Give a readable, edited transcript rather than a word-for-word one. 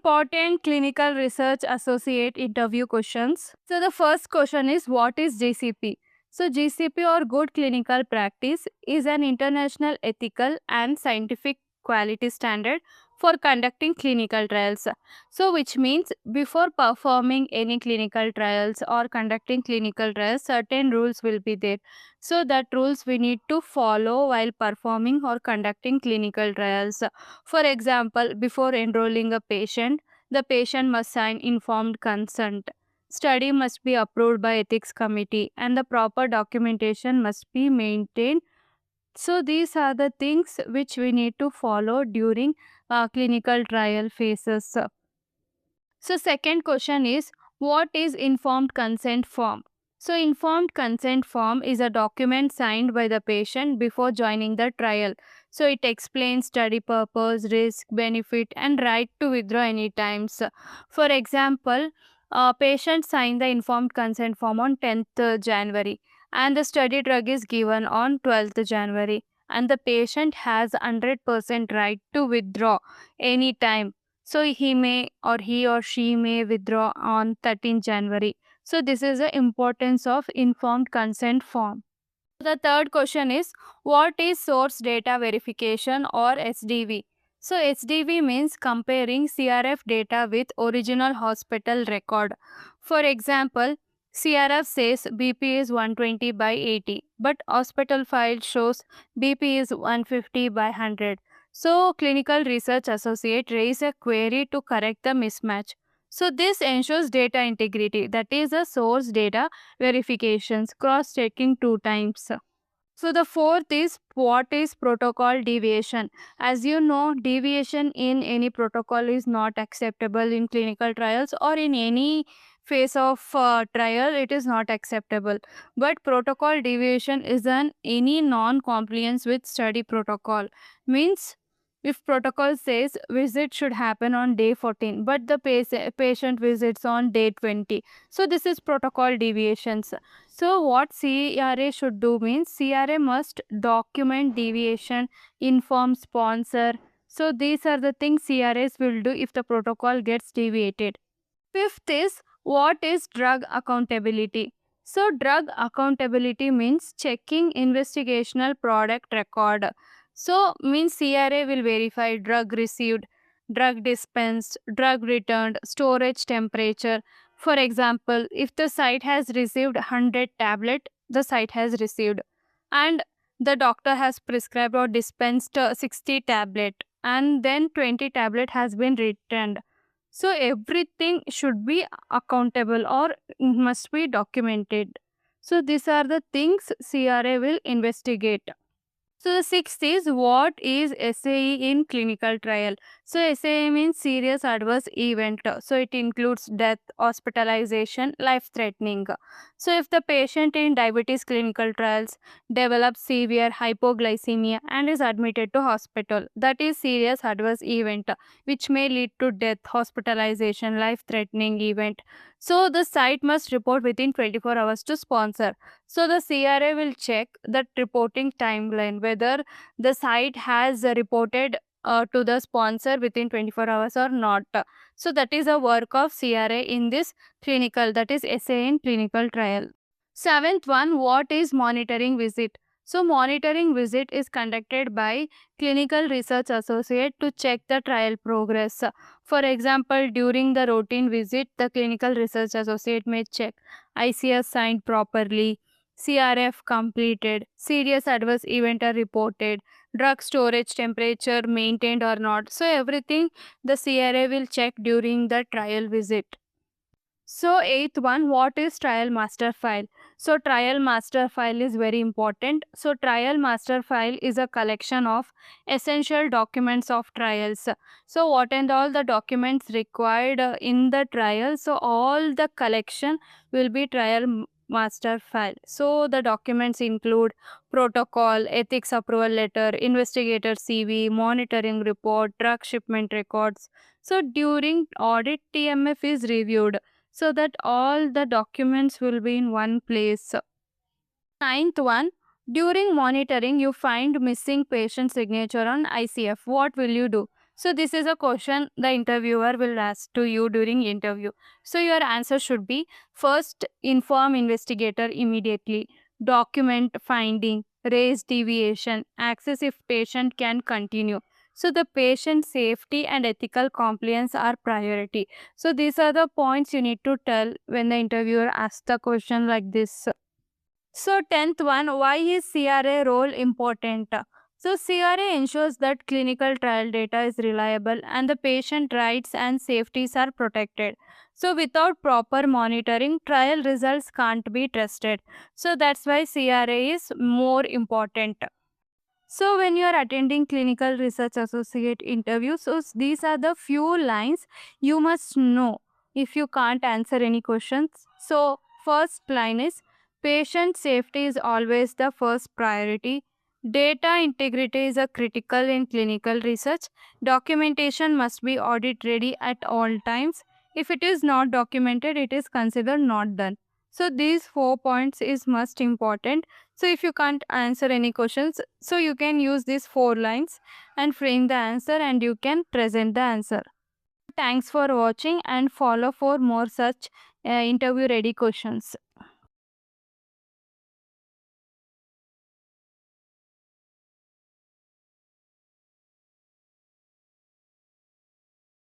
important clinical research associate interview questions. So the first question is, what is GCP? So GCP, or Good Clinical Practice, is an international ethical and scientific quality standard for conducting clinical trials. So which means before performing any clinical trials or conducting clinical trials, certain rules will be there. So that rules we need to follow while performing or conducting clinical trials. For example, before enrolling a patient, the patient must sign informed consent. Study must be approved by ethics committee and the proper documentation must be maintained. So these are the things which we need to follow during clinical trial phases. So second question is, what is informed consent form? So informed consent form is a document signed by the patient before joining the trial. So it explains study purpose, risk, benefit and right to withdraw any times. For example, a patient signed the informed consent form on 10th January and the study drug is given on 12th January and the patient has 100% right to withdraw any time. So he or she may withdraw on 13th January. So this is the importance of informed consent form. The third question is, what is source data verification or SDV? So SDV means comparing CRF data with original hospital record. For example, CRF says BP is 120 by 80, but hospital file shows BP is 150 by 100. So clinical research associate raise a query to correct the mismatch. So this ensures data integrity, that is a source data verifications, cross-checking 2 times. So the fourth is, what is protocol deviation? As you know, deviation in any protocol is not acceptable in clinical trials or in any phase of trial. It is not acceptable. But protocol deviation is any non-compliance with study protocol. Means if protocol says visit should happen on day 14, but the patient visits on day 20. So this is protocol deviations. So what CRA should do means CRA must document deviation, inform sponsor. So these are the things CRAs will do if the protocol gets deviated. Fifth is, what is drug accountability? So drug accountability means checking investigational product record. So means CRA will verify drug received, drug dispensed, drug returned, storage temperature. For example, if the site has received 100 tablet, the site has received, and the doctor has prescribed or dispensed 60 tablet and then 20 tablet has been returned. So everything should be accountable or must be documented. So these are the things CRA will investigate. So the sixth is, what is SAE in clinical trial? So SAE means serious adverse event. So it includes death, hospitalization, life-threatening. So if the patient in diabetes clinical trials develops severe hypoglycemia and is admitted to hospital, that is serious adverse event which may lead to death, hospitalization, life-threatening event. So the site must report within 24 hours to sponsor. So the CRA will check that reporting timeline, whether the site has reported to the sponsor within 24 hours or not. So that is a work of CRA in this clinical, that is SA in clinical trial. Seventh one, what is monitoring visit? So monitoring visit is conducted by clinical research associate to check the trial progress. For example, during the routine visit, the clinical research associate may check ICS signed properly, CRF completed, serious adverse event are reported, drug storage temperature maintained or not. So everything the CRA will check during the trial visit. So eighth one, what is trial master file? So trial master file is very important. So trial master file is a collection of essential documents of trials. So what and all the documents required in the trial. So all the collection will be trial master file. So the documents include protocol, ethics approval letter, investigator CV, monitoring report, drug shipment records. So during audit, TMF is reviewed so that all the documents will be in one place. Ninth one, during monitoring you find missing patient signature on ICF. What will you do? So this is a question the interviewer will ask to you during interview. So your answer should be: first, inform investigator immediately, document finding, raise deviation, access if patient can continue. So the patient safety and ethical compliance are priority. So these are the points you need to tell when the interviewer asks the question like this. So 10th one, why is CRA role important? So CRA ensures that clinical trial data is reliable and the patient rights and safeties are protected. So without proper monitoring, trial results can't be trusted. So that's why CRA is more important. So when you are attending clinical research associate interview, so these are the few lines you must know if you can't answer any questions. So first line is: patient safety is always the first priority. Data integrity is a critical in clinical research. Documentation must be audit ready at all times. If it is not documented, it is considered not done. So these 4 points is most important. So if you can't answer any questions, so you can use these 4 lines and frame the answer and you can present the answer. Thanks for watching and follow for more such interview ready questions.